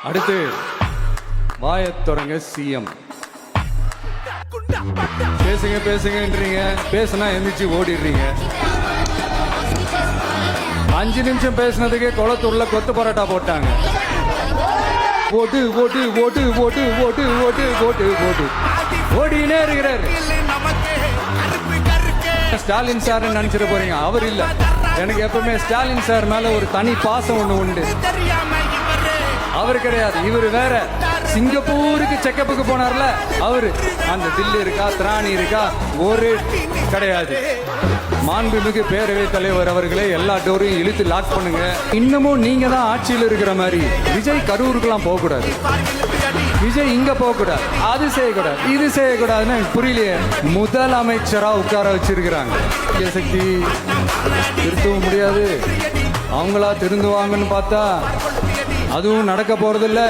அடுத்து வாயத் தொடங்க சிஎம். பேசுங்க பேசுங்கன்றீங்க, பேசுனா எந்திரிச்சு ஓடிடுறீங்க. 5 நிமிஷம் பேசுனதுக்கே குளத்தூர்ல கொத்து பரோட்டா போட்டாங்க. ஓட்டு ஓட்டு ஓட்டு ஓட்டு ஓட்டு ஓட்டு ஓட்டு ஓட்டு ஓடினே இருக்கிறாரு. ஸ்டாலின் சார் நினைச்சிட போறீங்க, அவர் இல்ல. எனக்கு எப்பவுமே ஸ்டாலின் சார் மேல ஒரு தனி பாசம் ஒண்ணு உண்டு. அவர் கிடையாது, இவர் வேற. சிங்கப்பூருக்கு செக்கப்புக்கு போனார்ல அவரு. அந்த தில்லு இருக்கா, திராணி இருக்கா, ஒரு கிடையாது. மாண்புமிகு பேரவைத் தலைவர் அவர்களே, எல்லா டோரையும் இழுத்து லாக் பண்ணுங்க. இன்னமும் நீங்க தான் ஆட்சியில் இருக்கிற மாதிரி. விஜய் கரூருக்குலாம் போக கூடாது, விஜய் இங்க போக கூடாது, அது செய்யக்கூடாது, இது செய்யக்கூடாதுன்னு எனக்கு புரியலையே. முதலமைச்சரா உட்கார வச்சிருக்கிறாங்க. சக்தி திருத்தவும் முடியாது. அவங்களா திருந்துவாங்கன்னு பார்த்தா அதுவும் நடக்க போறதில்ல.